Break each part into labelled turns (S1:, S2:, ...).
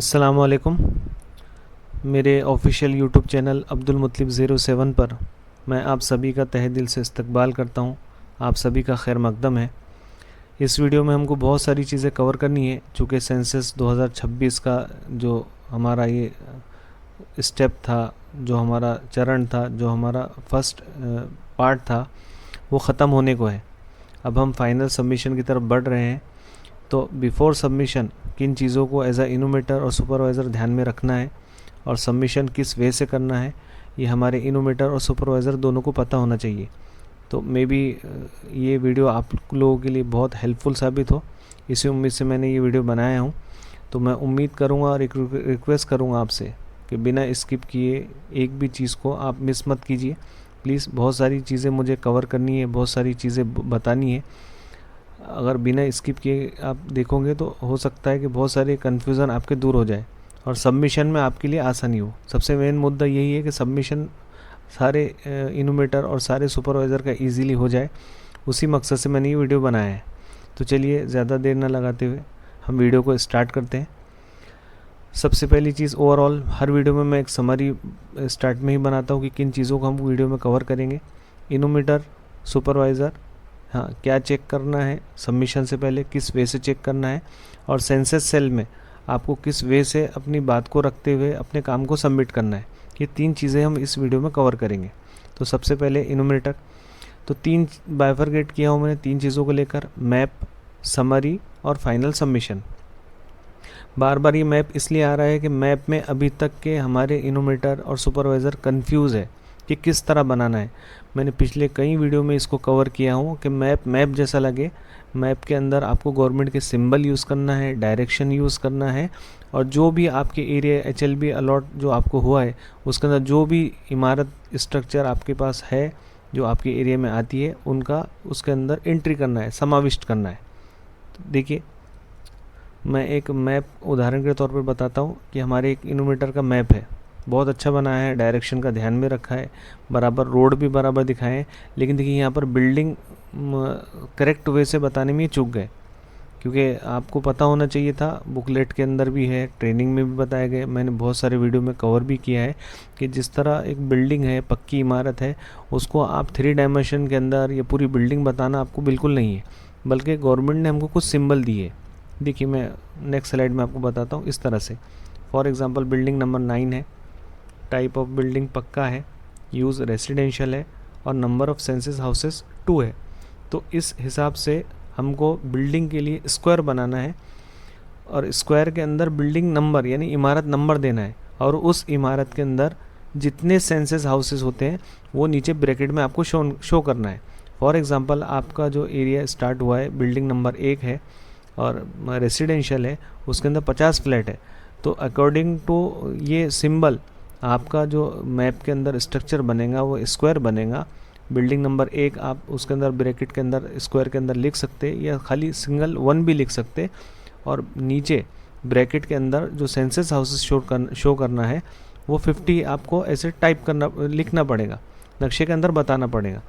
S1: अस्सलामुअलैकुम। मेरे official YouTube channel Abdul मुतलिब 07 पर मैं आप सभी का तहे दिल से इस्तकबाल करता हूं। आप सभी का खैर मकदम है। इस वीडियो में हमको बहुत सारी चीज़ें कवर करनी है, चूँकि सेंसस 2026 का जो हमारा ये स्टेप था, जो हमारा चरण था, जो हमारा फर्स्ट पार्ट था, वो ख़त्म होने को है। अब हम फाइनल सबमिशन की तरफ बढ़ रहे हैं। तो बिफोर सबमिशन किन चीज़ों को एज अ इनोमेटर और सुपरवाइज़र ध्यान में रखना है और सबमिशन किस वे से करना है, ये हमारे इनोमेटर और सुपरवाइज़र दोनों को पता होना चाहिए। तो मे बी ये वीडियो आप लोगों के लिए बहुत हेल्पफुल साबित हो, इसी उम्मीद से मैंने ये वीडियो बनाया हूँ। तो मैं उम्मीद करूँगा और एक रिक्वेस्ट करूँगा आपसे कि बिना स्किप किए एक भी चीज़ को आप मिस मत कीजिए प्लीज़। बहुत सारी चीज़ें मुझे कवर करनी है, बहुत सारी चीज़ें बतानी है। अगर बिना स्किप किए आप देखोगे तो हो सकता है कि बहुत सारे कन्फ्यूज़न आपके दूर हो जाए और सबमिशन में आपके लिए आसानी हो। सबसे मेन मुद्दा यही है कि सबमिशन सारे इनोमेटर और सारे सुपरवाइज़र का इजीली हो जाए। उसी मकसद से मैंने ये वीडियो बनाया है। तो चलिए ज़्यादा देर ना लगाते हुए हम वीडियो को स्टार्ट करते हैं। सबसे पहली चीज़, ओवरऑल हर वीडियो में मैं एक समरी स्टार्ट में ही बनाता हूँ कि किन चीज़ों को हम वीडियो में कवर करेंगे। इनोमीटर, सुपरवाइज़र, हाँ क्या चेक करना है सबमिशन से पहले, किस वे से चेक करना है, और सेंसस सेल में आपको किस वे से अपनी बात को रखते हुए अपने काम को सबमिट करना है। ये तीन चीज़ें हम इस वीडियो में कवर करेंगे। तो सबसे पहले इनोमिनेटर, तो तीन बाइफरगेट किया हूँ मैंने तीन चीज़ों को लेकर, मैप, समरी और फाइनल सबमिशन। बार बार ये मैप इसलिए आ रहा है कि मैप में अभी तक के हमारे इनोमेटर और सुपरवाइज़र कंफ्यूज है कि किस तरह बनाना है। मैंने पिछले कई वीडियो में इसको कवर किया हूँ कि मैप जैसा लगे। मैप के अंदर आपको गवर्नमेंट के सिंबल यूज़ करना है, डायरेक्शन यूज़ करना है, और जो भी आपके एरिया HLB अलॉट जो आपको हुआ है उसके अंदर जो भी इमारत स्ट्रक्चर आपके पास है जो आपके एरिया में आती है उनका उसके अंदर एंट्री करना है, समाविष्ट करना है। तो देखिए मैं एक मैप उदाहरण के तौर पर बताता हूँ कि हमारे एक इनोमीटर का मैप है, बहुत अच्छा बनाया है, डायरेक्शन का ध्यान में रखा है, बराबर रोड भी बराबर दिखाए हैं। लेकिन देखिए यहाँ पर बिल्डिंग करेक्ट वे से बताने में चूक गए, क्योंकि आपको पता होना चाहिए था, बुकलेट के अंदर भी है, ट्रेनिंग में भी बताया गया, मैंने बहुत सारे वीडियो में कवर भी किया है कि जिस तरह एक बिल्डिंग है, पक्की इमारत है, उसको आप 3 डायमेंशन के अंदर ये पूरी बिल्डिंग बताना आपको बिल्कुल नहीं है, बल्कि गवर्नमेंट ने हमको कुछ सिंबल दिए। देखिए मैं नेक्स्ट स्लाइड में आपको बताता हूँ। इस तरह से फॉर एग्ज़ाम्पल बिल्डिंग नंबर 9 है, टाइप ऑफ बिल्डिंग पक्का है, यूज़ रेसिडेंशियल है, और नंबर ऑफ सेंसस हाउसेस 2 है। तो इस हिसाब से हमको बिल्डिंग के लिए स्क्वायर बनाना है और स्क्वायर के अंदर बिल्डिंग नंबर यानी इमारत नंबर देना है, और उस इमारत के अंदर जितने सेंसस हाउसेस होते हैं वो नीचे ब्रैकेट में आपको शो करना है। फॉर एग्ज़ाम्पल आपका जो एरिया स्टार्ट हुआ है बिल्डिंग नंबर 1 है और रेसिडेंशियल है, उसके अंदर 50 फ्लैट है, तो अकॉर्डिंग टू ये सिंबल आपका जो मैप के अंदर स्ट्रक्चर बनेगा वो स्क्वायर बनेगा। बिल्डिंग नंबर 1 आप उसके अंदर ब्रैकेट के अंदर स्क्वायर के अंदर लिख सकते या खाली सिंगल 1 भी लिख सकते, और नीचे ब्रैकेट के अंदर जो सेंसस हाउसेस शो करना है वो 50 आपको ऐसे टाइप करना लिखना पड़ेगा, नक्शे के अंदर बताना पड़ेगा।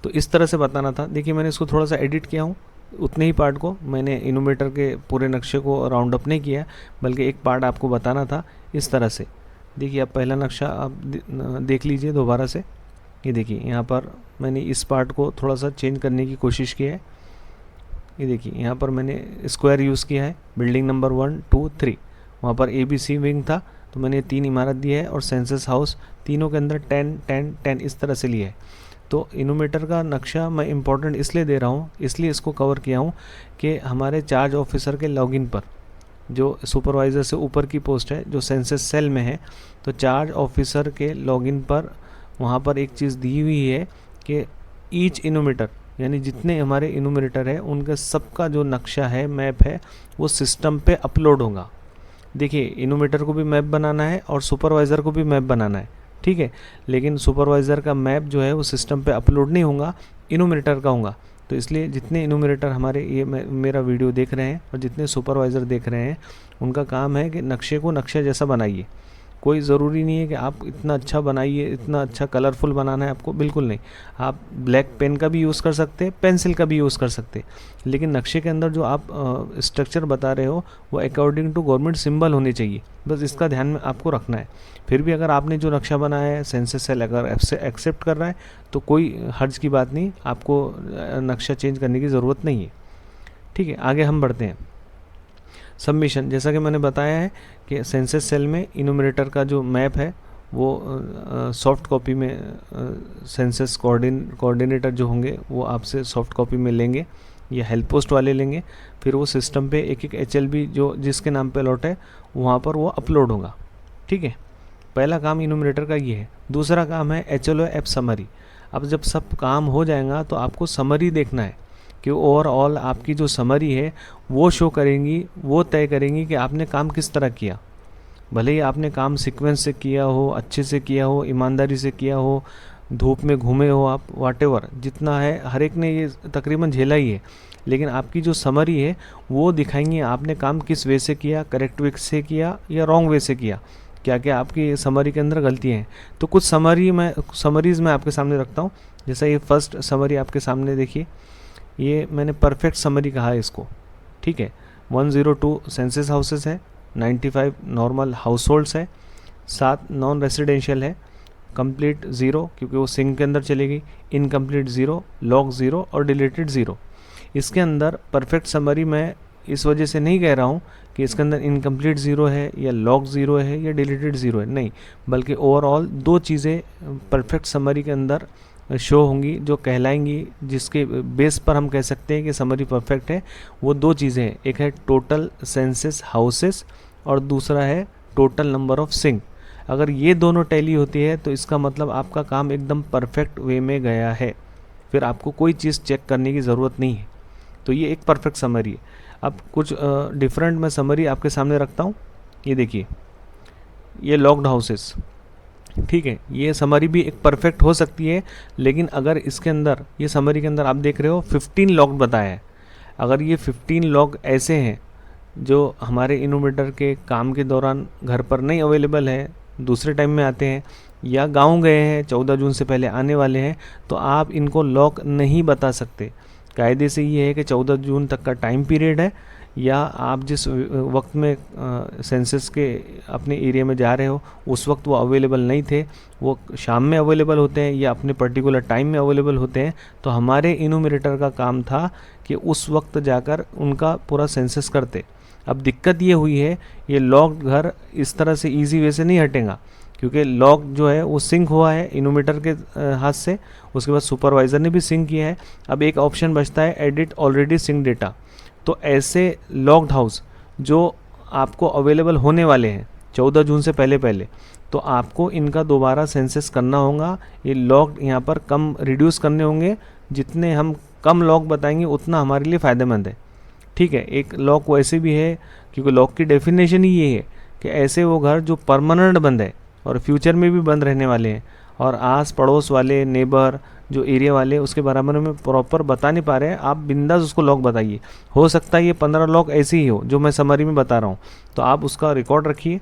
S1: तो इस तरह से बताना था। देखिए मैंने इसको थोड़ा सा एडिट किया हूँ, उतने ही पार्ट को मैंने इनोमीटर के पूरे नक्शे को राउंड अप नहीं किया, बल्कि एक पार्ट आपको बताना था इस तरह से। देखिए आप पहला नक्शा आप देख लीजिए दोबारा से। ये देखिए यहाँ पर मैंने इस पार्ट को थोड़ा सा चेंज करने की कोशिश की है। ये देखिए यहाँ पर मैंने स्क्वायर यूज़ किया है, बिल्डिंग नंबर 1, 2, 3, वहाँ पर ABC विंग था तो मैंने 3 इमारत दी है, और सेंसस हाउस तीनों के अंदर 10, 10, 10 इस तरह से लिया है। तो इनोमीटर का नक्शा मैं इम्पोर्टेंट इसलिए दे रहा हूँ, इसलिए इसको कवर किया हूँ कि हमारे चार्ज ऑफिसर के लॉगिन पर, जो सुपरवाइज़र से ऊपर की पोस्ट है जो सेंसस सेल में है, तो चार्ज ऑफिसर के लॉगिन पर वहाँ पर एक चीज़ दी हुई है कि ईच इनोमीटर यानी जितने हमारे इनोमीटर है उनका सबका जो नक्शा है, मैप है, वो सिस्टम पे अपलोड होगा। देखिए इनोमीटर को भी मैप बनाना है और सुपरवाइज़र को भी मैप बनाना है, ठीक है, लेकिन सुपरवाइज़र का मैप जो है वो सिस्टम पे अपलोड नहीं होगा, इनोमिनेटर का होगा। तो इसलिए जितने इनोमिनेटर हमारे ये मेरा वीडियो देख रहे हैं और जितने सुपरवाइज़र देख रहे हैं, उनका काम है कि नक्शे को नक्शे जैसा बनाइए, कोई ज़रूरी नहीं है कि आप इतना अच्छा बनाइए, इतना अच्छा कलरफुल बनाना है आपको, बिल्कुल नहीं। आप ब्लैक पेन का भी यूज़ कर सकते हैं, पेंसिल का भी यूज़ कर सकते हैं, लेकिन नक्शे के अंदर जो आप स्ट्रक्चर बता रहे हो वो अकॉर्डिंग टू गवर्नमेंट सिंबल होनी चाहिए, बस इसका ध्यान में आपको रखना है। फिर भी अगर आपने जो नक्शा बनाया है सेंसस सेल अगर एक्सेप्ट कर रहा है तो कोई हर्ज की बात नहीं, आपको नक्शा चेंज करने की ज़रूरत नहीं है। ठीक है, आगे हम बढ़ते हैं। सबमिशन, जैसा कि मैंने बताया है कि सेंसस सेल में इन्यूमरेटर का जो मैप है वो सॉफ्ट कॉपी में सेंसस कोऑर्डिनेटर जो होंगे वो आपसे सॉफ्ट कॉपी में लेंगे या हेल्प पोस्ट वाले लेंगे। फिर वो सिस्टम पे एक एक HLB जो जिसके नाम पे अलॉट है वहाँ पर वो अपलोड होगा। ठीक है, पहला काम इन्यूमरेटर का ये है। दूसरा काम है HLO ऐप समरी। अब जब सब काम हो जाएगा तो आपको समरी देखना है कि ओवरऑल आपकी जो समरी है वो शो करेंगी, वो तय करेंगी कि आपने काम किस तरह किया। भले ही आपने काम सीक्वेंस से किया हो, अच्छे से किया हो, ईमानदारी से किया हो, धूप में घूमे हो आप, वाटेवर जितना है हर एक ने ये तकरीबन झेला ही है, लेकिन आपकी जो समरी है वो दिखाएंगी आपने काम किस वे से किया, करेक्ट वे से किया या रॉन्ग वे से किया, क्या क्या आपकी समरी के अंदर गलतियाँ हैं। तो कुछ समरीज़ मैं आपके सामने रखता हूँ। जैसा ये फर्स्ट समरी आपके सामने देखिए, ये मैंने परफेक्ट समरी कहा है इसको। ठीक है, 102 सेंसस हाउसेस है, 95 नॉर्मल हाउस होल्ड्स है, 7 नॉन रेसिडेंशियल है, कंप्लीट 0 क्योंकि वो सिंक के अंदर चलेगी, इनकम्प्लीट 0, लॉग 0 और डिलीटेड 0। इसके अंदर परफेक्ट समरी मैं इस वजह से नहीं कह रहा हूँ कि इसके अंदर इनकम्प्लीट 0 है या लॉग 0 है या डिलीटेड 0 है, नहीं, बल्कि ओवरऑल दो चीज़ें परफेक्ट समरी के अंदर शो होंगी जो कहलाएंगी, जिसके बेस पर हम कह सकते हैं कि समरी परफेक्ट है। वो दो चीज़ें हैं, एक है टोटल सेंसस हाउसेस और दूसरा है टोटल नंबर ऑफ सिंक। अगर ये दोनों टैली होती है तो इसका मतलब आपका काम एकदम परफेक्ट वे में गया है, फिर आपको कोई चीज़ चेक करने की ज़रूरत नहीं है। तो ये एक परफेक्ट समरी है। अब कुछ डिफरेंट मैं समरी आपके सामने रखता हूँ। ये देखिए, ये लॉक्ड हाउसेस, ठीक है, ये समरी भी एक परफेक्ट हो सकती है, लेकिन अगर इसके अंदर ये समरी के अंदर आप देख रहे हो 15 लॉक बताया है, अगर ये 15 लॉक ऐसे हैं जो हमारे इन्यूमरेटर के काम के दौरान घर पर नहीं अवेलेबल है, दूसरे टाइम में आते हैं या गांव गए हैं, 14 जून से पहले आने वाले हैं, तो आप इनको लॉक नहीं बता सकते। कायदे से ये है कि 14 जून तक का टाइम पीरियड है, या आप जिस वक्त में सेंसस के अपने एरिया में जा रहे हो उस वक्त वो अवेलेबल नहीं थे, वो शाम में अवेलेबल होते हैं या अपने पर्टिकुलर टाइम में अवेलेबल होते हैं, तो हमारे इन्यूमरेटर का काम था कि उस वक्त जाकर उनका पूरा सेंसस करते। अब दिक्कत ये हुई है, ये लॉक्ड घर इस तरह से ईजी वे से नहीं हटेगा, क्योंकि लॉक जो है वो सिंक हुआ है इन्यूमरेटर के हाथ से, उसके बाद सुपरवाइज़र ने भी सिंक किया है। अब एक ऑप्शन बचता है एडिट ऑलरेडी सिंक डेटा। तो ऐसे लॉक्ड हाउस जो आपको अवेलेबल होने वाले हैं 14 जून से पहले, तो आपको इनका दोबारा सेंसस करना होगा। ये लॉक यहाँ पर कम रिड्यूस करने होंगे, जितने हम कम लॉक बताएंगे उतना हमारे लिए फ़ायदेमंद है। ठीक है, एक लॉक वैसे भी है क्योंकि लॉक की डेफिनेशन ही ये है कि ऐसे वो घर जो परमानेंट बंद है और फ्यूचर में भी बंद रहने वाले हैं, और आस पड़ोस वाले नेबर जो एरिया वाले उसके बराबर में प्रॉपर बता नहीं पा रहे हैं, आप बिंदास उसको लॉक बताइए। हो सकता है ये 15 लॉक ऐसे ही हो जो मैं समरी में बता रहा हूँ, तो आप उसका रिकॉर्ड रखिए।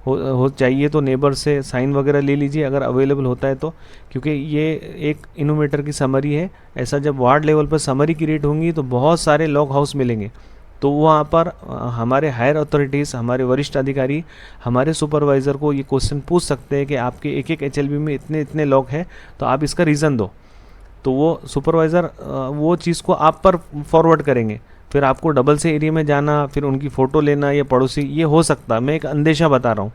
S1: हो चाहिए तो नेबर से साइन वगैरह ले लीजिए अगर अवेलेबल होता है तो, क्योंकि ये एक इन्यूमरेटर की समरी है। ऐसा जब वार्ड लेवल पर समरी क्रिएट होंगी तो बहुत सारे लॉक हाउस मिलेंगे, तो वहाँ पर हमारे हायर अथॉरिटीज़, हमारे वरिष्ठ अधिकारी, हमारे सुपरवाइज़र को ये क्वेश्चन पूछ सकते हैं कि आपके एक एक HLB में इतने इतने लॉक है, तो आप इसका रीज़न दो। तो वो सुपरवाइज़र वो चीज़ को आप पर फॉरवर्ड करेंगे, फिर आपको डबल से एरिया में जाना, फिर उनकी फ़ोटो लेना या पड़ोसी, ये हो सकता है। मैं एक अंदेशा बता रहा हूँ,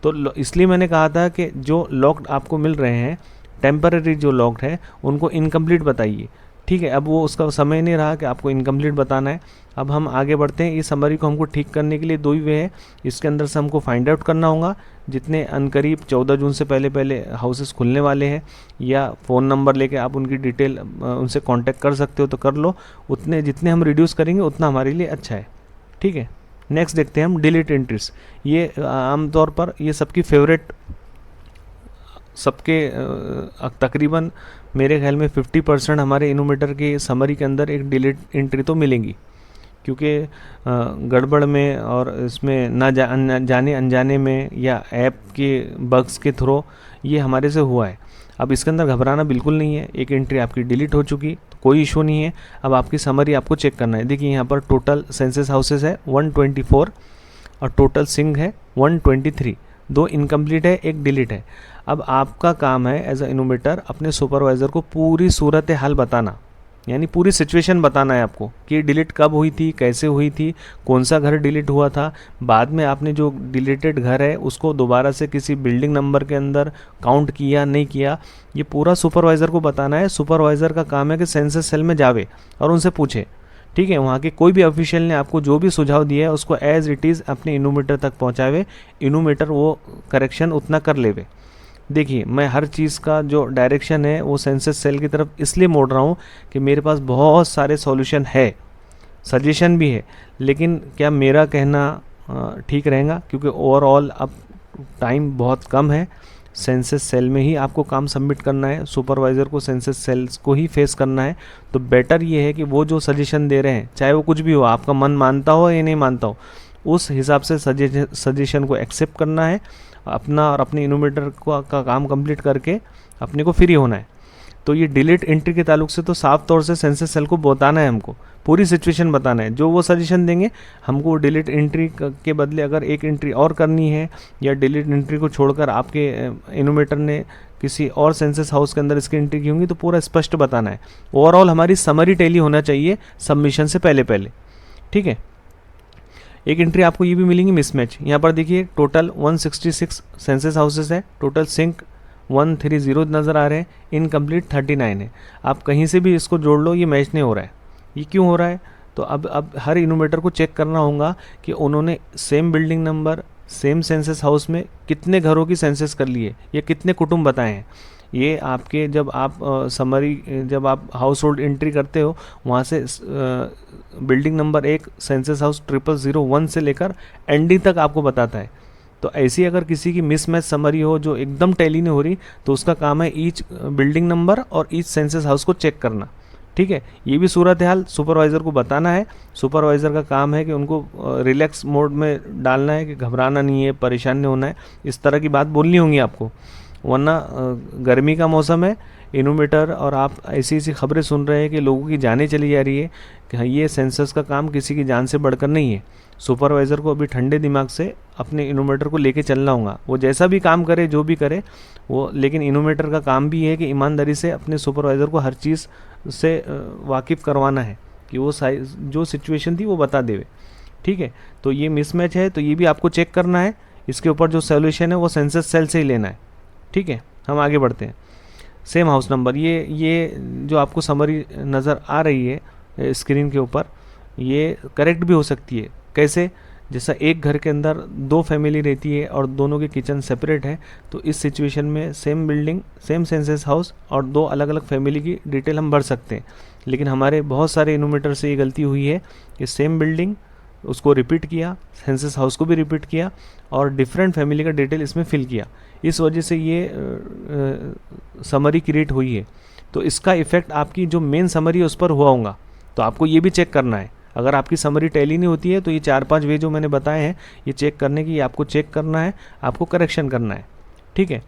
S1: तो इसलिए मैंने कहा था कि जो लॉक्ड आपको मिल रहे हैं टेम्पररी जो लॉक्ड है उनको इनकम्प्लीट बताइए। ठीक है, अब वो उसका समय नहीं रहा कि आपको इनकम्प्लीट बताना है। अब हम आगे बढ़ते हैं। इस समरी को हमको ठीक करने के लिए दो ही वे है। इसके अंदर से हमको फाइंड आउट करना होगा जितने अनकरीब 14 जून से पहले हाउसेस खुलने वाले हैं, या फ़ोन नंबर लेके आप उनकी डिटेल उनसे कांटेक्ट कर सकते हो तो कर लो। उतने जितने हम रिड्यूस करेंगे उतना हमारे लिए अच्छा है। ठीक है, नेक्स्ट देखते हैं हम डिलीट एंट्रीज। ये आमतौर पर ये सबकी फेवरेट, सबके तकरीबन मेरे ख्याल में 50% हमारे इन्यूमरेटर के समरी के अंदर एक डिलीट एंट्री तो मिलेंगी। क्योंकि गड़बड़ में और इसमें जाने अनजाने में या ऐप के बग्स के थ्रू ये हमारे से हुआ है। अब इसके अंदर घबराना बिल्कुल नहीं है, एक एंट्री आपकी डिलीट हो चुकी, तो कोई इशू नहीं है। अब आपकी समरी आपको चेक करना है। देखिए यहाँ पर टोटल सेंसस हाउसेस है 124 और टोटल सिंक है 123, 2 इनकम्प्लीट है, 1 डिलीट है। अब आपका काम है एज अ इनोवेटर अपने सुपरवाइज़र को पूरी सूरत हाल बताना, यानी पूरी सिचुएशन बताना है आपको कि डिलीट कब हुई थी, कैसे हुई थी, कौन सा घर डिलीट हुआ था, बाद में आपने जो डिलीटेड घर है उसको दोबारा से किसी बिल्डिंग नंबर के अंदर काउंट किया नहीं किया, ये पूरा सुपरवाइज़र को बताना है। सुपरवाइज़र का काम है कि सेंसस सेल में जावे और उनसे पूछे, ठीक है, वहाँ के कोई भी ऑफिशियल ने आपको जो भी सुझाव दिया है उसको एज इट इज़ अपने इनोमीटर तक पहुँचावे, इनोमीटर वो करेक्शन उतना कर लेवे। देखिए मैं हर चीज़ का जो डायरेक्शन है वो सेंसस सेल की तरफ इसलिए मोड़ रहा हूँ कि मेरे पास बहुत सारे सॉल्यूशन है, सजेशन भी है, लेकिन क्या मेरा कहना ठीक रहेगा? क्योंकि ओवरऑल अब टाइम बहुत कम है, सेंसस सेल में ही आपको काम सबमिट करना है, सुपरवाइज़र को सेंसस सेल्स को ही फेस करना है। तो बेटर ये है कि वो जो सजेशन दे रहे हैं, चाहे वो कुछ भी हो, आपका मन मानता हो या नहीं मानता हो, उस हिसाब से सजेशन को एक्सेप्ट करना है अपना, और अपने इनोवेटर का काम कंप्लीट करके अपने को फ्री होना है। तो ये डिलीट एंट्री के ताल्लुक से तो साफ तौर से सेंसस सेल को बताना है, हमको पूरी सिचुएशन बताना है। जो वो सजेशन देंगे हमको डिलीट एंट्री के बदले अगर एक एंट्री और करनी है या डिलीट एंट्री को छोड़कर आपके इनोवेटर ने किसी और सेंसस हाउस के अंदर इसकी एंट्री की होंगी, तो पूरा स्पष्ट बताना है। ओवरऑल हमारी समरी टैली होना चाहिए सबमिशन से पहले पहले, ठीक है। एक एंट्री आपको ये भी मिलेंगी मिसमैच। यहाँ पर देखिए टोटल 166 सेंसस हाउसेस है, टोटल सिंक 130 नज़र आ रहे हैं, इनकम्प्लीट 39 है। आप कहीं से भी इसको जोड़ लो, ये मैच नहीं हो रहा है। ये क्यों हो रहा है? तो अब हर इनोवेटर को चेक करना होगा कि उन्होंने same building number same census house में कितने घरों की सेंसस कर लिए या कितने कुटुंब बताए हैं। ये आपके जब आप समरी जब आप हाउस होल्ड एंट्री करते हो, वहाँ से बिल्डिंग नंबर 1 सेंसस हाउस 0001 से लेकर एंडिंग तक आपको बताता है। तो ऐसी अगर किसी की मिसमैच समरी हो जो एकदम टैली नहीं हो रही, तो उसका काम है ईच बिल्डिंग नंबर और ईच सेंसस हाउस को चेक करना, ठीक है। ये भी सूरत हाल सुपरवाइज़र को बताना है। सुपरवाइज़र का काम है कि उनको रिलैक्स मोड में डालना है कि घबराना नहीं है, परेशान नहीं होना है, इस तरह की बात बोलनी होंगी आपको। वरना गर्मी का मौसम है, इनोवेटर और आप ऐसी ऐसी खबरें सुन रहे हैं कि लोगों की जानें चली जा रही है कि हाँ, ये सेंसस का काम किसी की जान से बढ़कर नहीं है। सुपरवाइज़र को अभी ठंडे दिमाग से अपने इनोवेटर को लेके चलना होगा। वो जैसा भी काम करे, जो भी करे वो, लेकिन इनोवेटर का काम भी है कि ईमानदारी से अपने सुपरवाइज़र को हर चीज़ से वाकिफ़ करवाना है कि वो जो सिचुएशन थी वो बता देवे, ठीक है। तो ये मिसमैच है, तो ये भी आपको चेक करना है। इसके ऊपर जो सोल्यूशन है वो सेंसस सेल से ही लेना है, ठीक है। हम आगे बढ़ते हैं। सेम हाउस नंबर, ये जो आपको समरी नज़र आ रही है स्क्रीन के ऊपर, ये करेक्ट भी हो सकती है। कैसे? जैसा एक घर के अंदर 2 फैमिली रहती है और दोनों के किचन सेपरेट है, तो इस सिचुएशन में same building same census house और 2 अलग अलग फैमिली की डिटेल हम भर सकते हैं। लेकिन हमारे बहुत सारे इनोवेटर से ये गलती हुई है कि सेम बिल्डिंग उसको रिपीट किया, सेंसस हाउस को भी रिपीट किया और डिफरेंट फैमिली का डिटेल इसमें फिल किया। इस वजह से ये समरी क्रिएट हुई है। तो इसका इफ़ेक्ट आपकी जो मेन समरी है उस पर हुआ होगा। तो आपको ये भी चेक करना है। अगर आपकी समरी टैली नहीं होती है तो ये 4-5 वे जो मैंने बताए हैं, ये चेक करने की, आपको चेक करना है, आपको करेक्शन करना है, ठीक है।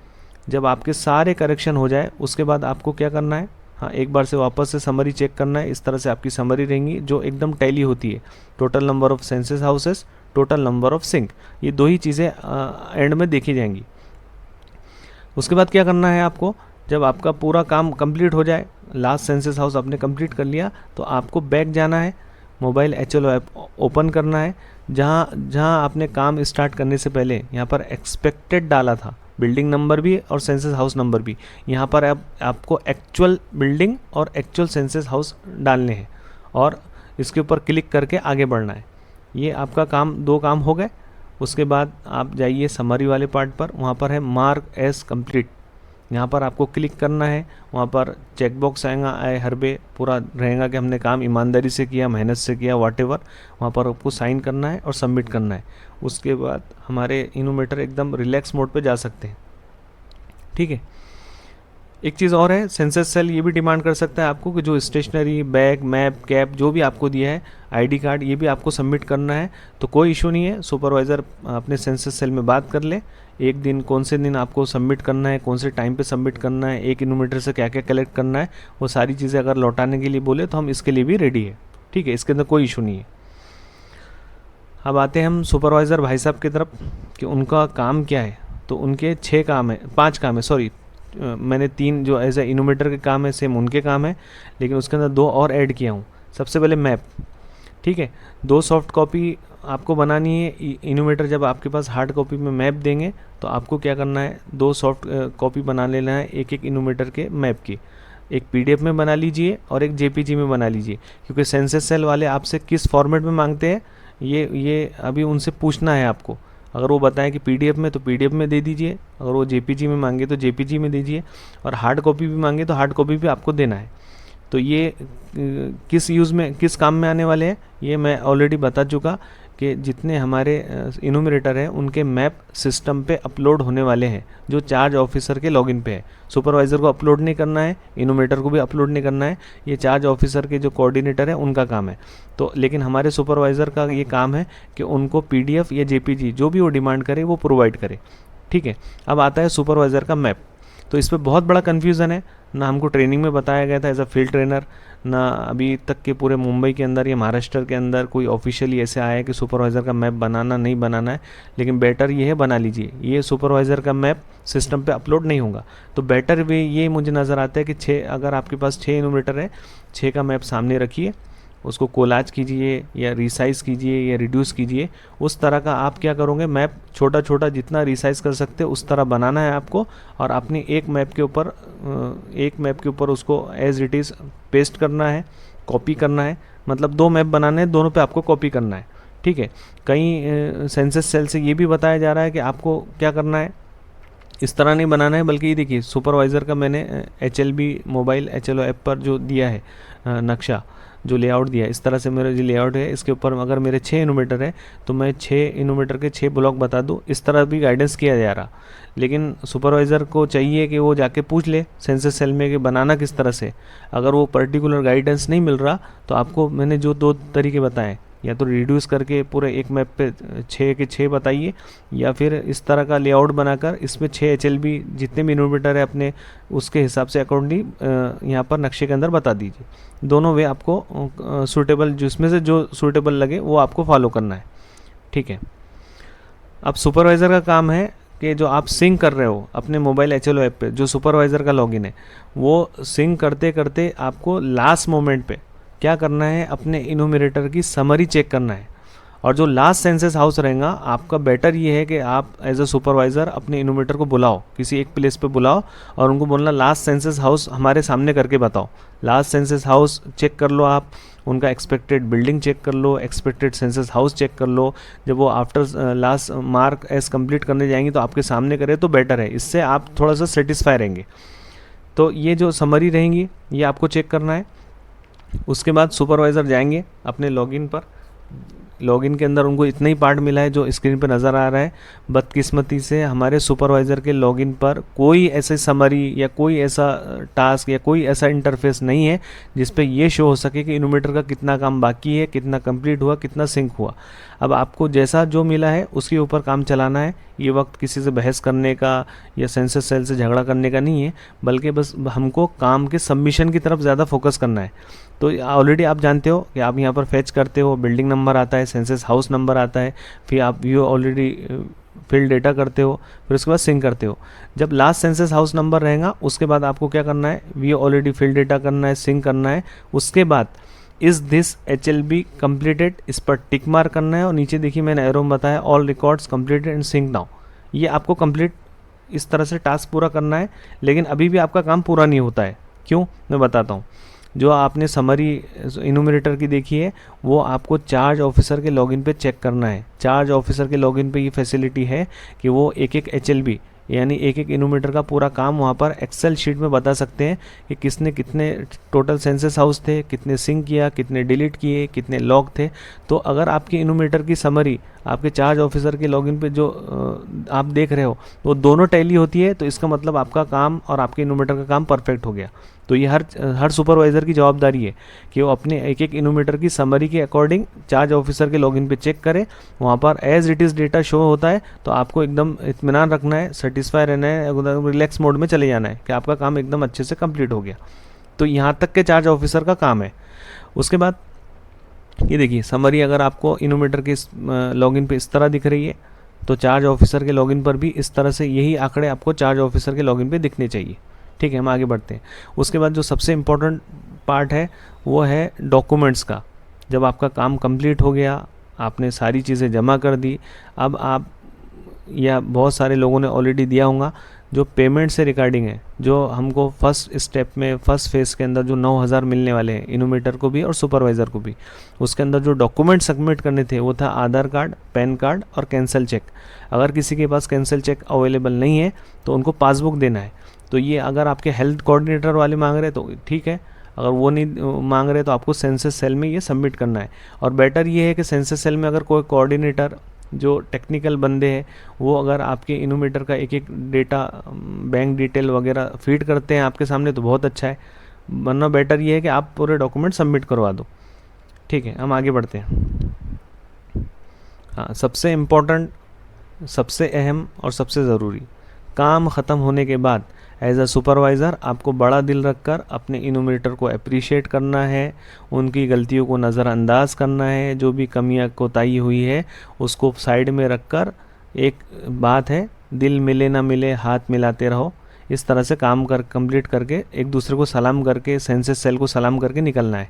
S1: जब आपके सारे करेक्शन हो जाए उसके बाद आपको क्या करना है, हाँ, एक बार से वापस से समरी चेक करना है। इस तरह से आपकी समरी रहेंगी जो एकदम टैली होती है। Total number of census houses, total number of sync, ये 2 ही चीज़ें एंड में देखी जाएंगी। उसके बाद क्या करना है आपको, जब आपका पूरा काम कंप्लीट हो जाए, लास्ट सेंसस हाउस आपने कंप्लीट कर लिया, तो आपको बैक जाना है, मोबाइल HLO ऐप ओपन करना है। जहाँ आपने काम स्टार्ट करने से पहले यहाँ पर एक्सपेक्टेड डाला था, बिल्डिंग नंबर भी और सेंसस हाउस नंबर भी, यहाँ पर आपको एक्चुअल बिल्डिंग और एक्चुअल सेंसस हाउस डालने हैं और इसके ऊपर क्लिक करके आगे बढ़ना है। ये आपका काम 2 काम हो गए। उसके बाद आप जाइए समरी वाले पार्ट पर, वहाँ पर है मार्क एज कंप्लीट, यहाँ पर आपको क्लिक करना है। वहाँ पर चेक बॉक्स आएगा, आए हर बे पूरा रहेगा कि हमने काम ईमानदारी से किया, मेहनत से किया, व्हाटएवर। वहाँ पर आपको साइन करना है और सबमिट करना है। उसके बाद हमारे इनोवेटर एकदम रिलैक्स मोड पे जा सकते हैं, ठीक है। एक चीज़ और है, सेंसस सेल ये भी डिमांड कर सकता है आपको कि जो स्टेशनरी, बैग, मैप, कैप जो भी आपको दिया है, आईडी कार्ड, ये भी आपको सबमिट करना है। तो कोई इशू नहीं है, सुपरवाइज़र अपने सेंसस सेल में बात कर ले, एक दिन कौन से दिन आपको सबमिट करना है, कौन से टाइम पे सबमिट करना है, एक इनोमीटर से क्या क्या कलेक्ट करना है, वो सारी चीज़ें अगर लौटाने के लिए बोले तो हम इसके लिए भी रेडी है। ठीक है, इसके अंदर कोई इशू नहीं है। अब आते हैं हम सुपरवाइज़र भाई साहब की तरफ कि उनका काम क्या है। तो उनके 6 काम है, 5 काम है, सॉरी मैंने 3 जो एज ए इनोमीटर के काम है सेम उनके काम है, लेकिन उसके अंदर 2 और ऐड किया हूँ। सबसे पहले मैप, ठीक है, 2 सॉफ्ट कॉपी आपको बनानी है। इनोमीटर जब आपके पास हार्ड कॉपी में मैप देंगे तो आपको क्या करना है, 2 सॉफ्ट कॉपी बना लेना है एक एक इनोमीटर के मैप की। एक पीडीएफ में बना लीजिए और एक जेपीजी में बना लीजिए, क्योंकि सेंसस सेल वाले आपसे किस फॉर्मेट में मांगते हैं ये अभी उनसे पूछना है आपको। अगर वो बताएं कि पीडीएफ में तो पीडीएफ में दे दीजिए, अगर वो जेपीजी में मांगे तो जेपीजी में दीजिए, और हार्ड कॉपी भी मांगे तो हार्ड कॉपी भी आपको देना है। तो ये किस यूज़ में, किस काम में आने वाले हैं, ये मैं ऑलरेडी बता चुका कि जितने हमारे इनोमिनेटर हैं उनके मैप सिस्टम पे अपलोड होने वाले हैं, जो चार्ज ऑफिसर के लॉगिन पे है। सुपरवाइज़र को अपलोड नहीं करना है, इनोमिनेटर को भी अपलोड नहीं करना है, ये चार्ज ऑफिसर के जो कोऑर्डिनेटर है उनका काम है। तो लेकिन हमारे सुपरवाइज़र का ये काम है कि उनको पीडीएफ या जेपीजी जो भी वो डिमांड करे वो प्रोवाइड करे। ठीक है, अब आता है सुपरवाइज़र का मैप। तो इस पर बहुत बड़ा कन्फ्यूज़न है, ना हमको ट्रेनिंग में बताया गया था एज अ फील्ड ट्रेनर, ना अभी तक के पूरे मुंबई के अंदर या महाराष्ट्र के अंदर कोई ऑफिशियली ऐसे आया है कि सुपरवाइज़र का मैप बनाना नहीं बनाना है। लेकिन बेटर ये है, बना लीजिए। ये सुपरवाइज़र का मैप सिस्टम पे अपलोड नहीं होगा, तो बेटर वे ये मुझे नज़र आता है कि 6, अगर आपके पास 6 इनोमीटर है, 6 का मैप सामने रखिए, उसको कोलाज कीजिए या रिसाइज़ कीजिए या रिड्यूस कीजिए। उस तरह का आप क्या करोगे, मैप छोटा छोटा जितना रिसाइज़ कर सकते हैं उस तरह बनाना है आपको, और अपनी एक मैप के ऊपर उसको एज इट इज़ पेस्ट करना है, कॉपी करना है। मतलब 2 मैप बनाने हैं, दोनों पे आपको कॉपी करना है। ठीक है, कहीं सेंसस सेल से ये भी बताया जा रहा है कि आपको क्या करना है, इस तरह नहीं बनाना है, बल्कि ये देखिए सुपरवाइज़र का मैंने HLB मोबाइल HLO ऐप पर जो दिया है नक्शा, जो लेआउट दिया है, इस तरह से मेरा जो लेआउट है, इसके ऊपर अगर मेरे 6 इनोमीटर है तो मैं 6 इनोमीटर के 6 ब्लॉक बता दूँ, इस तरह भी गाइडेंस किया जा रहा। लेकिन सुपरवाइज़र को चाहिए कि वो जाके पूछ ले सेंसस सेल में कि बनाना किस तरह से। अगर वो पर्टिकुलर गाइडेंस नहीं मिल रहा तो आपको मैंने जो 2 तरीके बताए, या तो रिड्यूस करके पूरे एक मैप पे 6 के 6 बताइए, या फिर इस तरह का लेआउट बनाकर इसमें 6 HLB जितने भी इनोमीटर है अपने उसके हिसाब से अकॉर्डिंगली यहाँ पर नक्शे के अंदर बता दीजिए। दोनों वे आपको सूटेबल, जिसमें से जो सूटेबल लगे वो आपको फॉलो करना है। ठीक है, अब सुपरवाइज़र का काम है कि जो आप सिंक कर रहे हो अपने मोबाइल HLO ऐप पे, जो सुपरवाइज़र का लॉगिन है, वो सिंक करते करते आपको लास्ट मोमेंट पे क्या करना है, अपने इनोमिनेटर की समरी चेक करना है। और जो लास्ट सेंसस हाउस रहेगा आपका, बेटर ये है कि आप एज अ सुपरवाइज़र अपने इनोमीटर को बुलाओ, किसी एक प्लेस पे बुलाओ और उनको बोलना लास्ट सेंसस हाउस हमारे सामने करके बताओ। लास्ट सेंसस हाउस चेक कर लो, आप उनका एक्सपेक्टेड बिल्डिंग चेक कर लो, एक्सपेक्टेड सेंसस हाउस चेक कर लो। जब वो after last mark as complete करने जाएंगे तो आपके सामने करें तो बेटर है, इससे आप थोड़ा सा सेटिस्फाई रहेंगे। तो ये जो समरी रहेंगी ये आपको चेक करना है। उसके बाद सुपरवाइज़र जाएंगे अपने लॉगिन पर, लॉगिन के अंदर उनको इतना ही पार्ट मिला है जो स्क्रीन पर नज़र आ रहा है। बदकिस्मती से हमारे सुपरवाइज़र के लॉगिन पर कोई ऐसे समरी या कोई ऐसा टास्क या कोई ऐसा इंटरफेस नहीं है जिस पे ये शो हो सके कि इनोमीटर का कितना काम बाकी है, कितना कंप्लीट हुआ, कितना सिंक हुआ। अब आपको जैसा जो मिला है उसके ऊपर काम चलाना है। ये वक्त किसी से बहस करने का या सेंसस सेल से झगड़ा करने का नहीं है, बल्कि बस हमको काम के सबमिशन की तरफ ज़्यादा फोकस करना है। तो ऑलरेडी आप जानते हो कि आप यहाँ पर फैच करते हो, बिल्डिंग नंबर आता है, सेंसस हाउस नंबर आता है, फिर आप व्यू ऑलरेडी फील्ड डेटा करते हो, फिर उसके बाद सिंक करते हो। जब लास्ट सेंसस हाउस नंबर रहेगा उसके बाद आपको क्या करना है, व्यू ऑलरेडी फील्ड डेटा करना है, सिंक करना है। उसके बाद इज़ दिस HLB कंप्लीटेड, इस पर टिक मार्क करना है, और नीचे देखिए मैंने एरो में बताया all records completed and sync now. ये आपको कंप्लीट इस तरह से टास्क पूरा करना है। लेकिन अभी भी आपका काम पूरा नहीं होता है, क्यों, मैं बताता हूँ। जो आपने समरी इनोमिनेटर की देखी है वो आपको चार्ज ऑफिसर के लॉगिन पे चेक करना है। चार्ज ऑफिसर के लॉगिन पे ये फैसिलिटी है कि वो एक एक HLB यानी एक एक इनोमीटर का पूरा काम वहाँ पर एक्सेल शीट में बता सकते हैं कि किसने कितने टोटल सेंसस हाउस थे, कितने सिंक किया, कितने डिलीट किए, कितने लॉग थे। तो अगर आपके इनोमीटर की समरी आपके चार्ज ऑफिसर के लॉगिन पे जो आप देख रहे हो वो दोनों टैली होती है, तो इसका मतलब आपका काम और आपके इनोमीटर का काम परफेक्ट हो गया। तो ये हर सुपरवाइज़र की जवाबदारी है कि वो अपने एक एक इनोमीटर की समरी के अकॉर्डिंग चार्ज ऑफिसर के लॉगिन पे चेक करे, वहाँ पर as it is data show होता है। तो आपको एकदम इत्मीनान रखना है, सेटिस्फाई रहना है, एकदम रिलैक्स मोड में चले जाना है कि आपका काम एकदम अच्छे से कंप्लीट हो गया। तो यहाँ तक के चार्ज ऑफिसर का काम है। उसके बाद ये देखिए समरी, अगर आपको इनोमीटर के लॉगिन पे इस तरह दिख रही है तो चार्ज ऑफिसर के लॉगिन पर भी इस तरह से यही आंकड़े आपको चार्ज ऑफिसर के लॉगिन पे दिखने चाहिए। ठीक है, हम आगे बढ़ते हैं। उसके बाद जो सबसे इम्पोर्टेंट पार्ट है वो है डॉक्यूमेंट्स का। जब आपका काम कंप्लीट हो गया, आपने सारी चीज़ें जमा कर दी, अब आप या बहुत सारे लोगों ने ऑलरेडी दिया होगा जो पेमेंट से रिगार्डिंग है, जो हमको फर्स्ट स्टेप में फर्स्ट फेज़ के अंदर जो 9,000 मिलने वाले हैं इनोमीटर को भी और सुपरवाइज़र को भी, उसके अंदर जो डॉक्यूमेंट सबमिट करने थे वो था आधार कार्ड, पैन कार्ड और कैंसिल चेक। अगर किसी के पास कैंसिल चेक अवेलेबल नहीं है तो उनको पासबुक देना है। तो ये अगर आपके हेल्थ कोऑर्डिनेटर वाले मांग रहे हैं तो ठीक है, अगर वो नहीं मांग रहे तो आपको सेंसस सेल में ये सबमिट करना है। और बेटर ये है कि सेंसस सेल में अगर कोई कोऑर्डिनेटर जो टेक्निकल बंदे हैं वो अगर आपके इनोमीटर का एक एक डेटा, बैंक डिटेल वगैरह फीड करते हैं आपके सामने तो बहुत अच्छा है, वरना बेटर ये है कि आप पूरे डॉक्यूमेंट सबमिट करवा दो। ठीक है, हम आगे बढ़ते हैं। हाँ, सबसे इम्पोर्टेंट, सबसे अहम और सबसे ज़रूरी, काम ख़त्म होने के बाद एज अ सुपरवाइज़र आपको बड़ा दिल रखकर अपने इनोमीटर को अप्रिशिएट करना है, उनकी गलतियों को नज़रअंदाज करना है, जो भी कमियां कोताही हुई है उसको साइड में रखकर, एक बात है दिल मिले ना मिले हाथ मिलाते रहो, इस तरह से काम कंप्लीट करके एक दूसरे को सलाम करके, सेंसस सेल को सलाम करके निकलना है।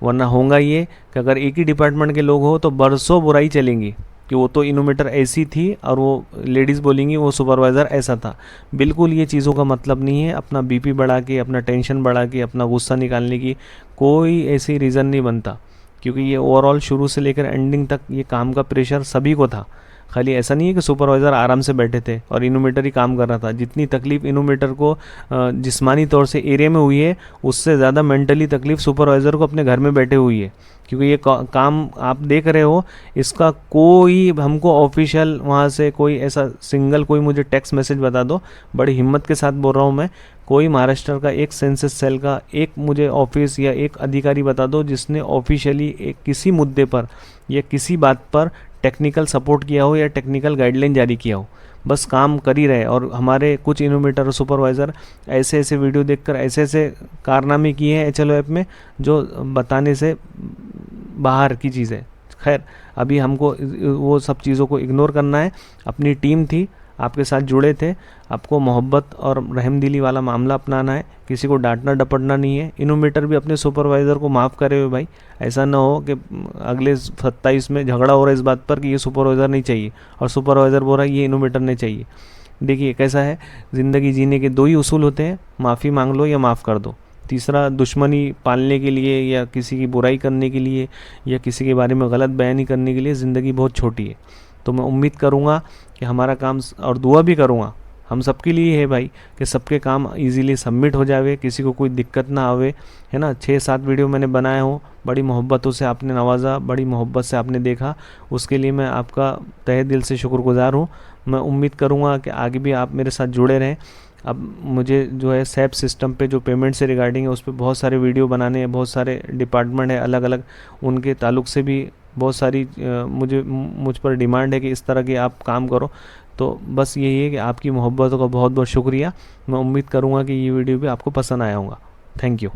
S1: वरना होगा ये कि अगर एक ही डिपार्टमेंट के लोग हो तो बरसों बुराई चलेंगी कि वो तो इनोमीटर ऐसी थी और वो लेडीज़ बोलेंगी वो सुपरवाइज़र ऐसा था। बिल्कुल ये चीज़ों का मतलब नहीं है। अपना बीपी बढ़ा के, अपना टेंशन बढ़ा के, अपना गुस्सा निकालने की कोई ऐसी रीज़न नहीं बनता, क्योंकि ये ओवरऑल शुरू से लेकर एंडिंग तक ये काम का प्रेशर सभी को था। खाली ऐसा नहीं है कि सुपरवाइज़र आराम से बैठे थे और इनोमीटर ही काम कर रहा था। जितनी तकलीफ़ इनोमीटर को जिस्मानी तौर से एरिया में हुई है, उससे ज़्यादा मेंटली तकलीफ़ सुपरवाइज़र को अपने घर में बैठे हुई है, क्योंकि ये काम आप देख रहे हो, इसका कोई हमको ऑफिशियल वहाँ से कोई ऐसा सिंगल कोई मुझे टेक्स्ट मैसेज बता दो, बड़ी हिम्मत के साथ बोल रहा हूँ मैं, कोई महाराष्ट्र का एक सेंसस सेल का एक मुझे ऑफिस या एक अधिकारी बता दो जिसने ऑफिशियली एक किसी मुद्दे पर या किसी बात पर टेक्निकल सपोर्ट किया हो या टेक्निकल गाइडलाइन जारी किया हो। बस काम कर ही रहे। और हमारे कुछ इनोमीटर और सुपरवाइज़र ऐसे ऐसे वीडियो देखकर ऐसे ऐसे कारनामे किए हैं HLO ऐप में जो बताने से बाहर की चीज़ है। खैर, अभी हमको वो सब चीज़ों को इग्नोर करना है। अपनी टीम थी, आपके साथ जुड़े थे, आपको मोहब्बत और रहमदिली वाला मामला अपनाना है, किसी को डांटना डपटना नहीं है। इनोमीटर भी अपने सुपरवाइज़र को माफ़ करे हुए भाई, ऐसा ना हो कि अगले 27 में झगड़ा हो रहा है इस बात पर कि ये सुपरवाइज़र नहीं चाहिए और सुपरवाइज़र बोल रहा है ये इनोमीटर नहीं चाहिए। देखिए कैसा है, ज़िंदगी जीने के 2 ही उसूल होते हैं, माफ़ी मांग लो या माफ़ कर दो। तीसरा दुश्मनी पालने के लिए या किसी की बुराई करने के लिए या किसी के बारे में गलत बयानी करने के लिए ज़िंदगी बहुत छोटी है। तो मैं उम्मीद करूँगा कि हमारा काम, और दुआ भी करूँगा हम सबके लिए है भाई, कि सबके काम इजीली सबमिट हो जावे, किसी को कोई दिक्कत ना आवे, है ना। 6-7 वीडियो मैंने बनाए हो, बड़ी मोहब्बतों से आपने नवाजा, बड़ी मोहब्बत से आपने देखा, उसके लिए मैं आपका तहे दिल से शुक्रगुजार हूँ। मैं उम्मीद करूँगा कि आगे भी आप मेरे साथ जुड़े रहें। अब मुझे जो है SAP सिस्टम पे जो पेमेंट से रिगार्डिंग है उस पर बहुत सारे वीडियो बनाने हैं, बहुत सारे डिपार्टमेंट है अलग अलग, उनके ताल्लुक़ से भी बहुत सारी मुझ पर डिमांड है कि इस तरह के आप काम करो। तो बस यही है कि आपकी मोहब्बतों का बहुत बहुत शुक्रिया। मैं उम्मीद करूँगा कि ये वीडियो भी आपको पसंद आया होगा। Thank you.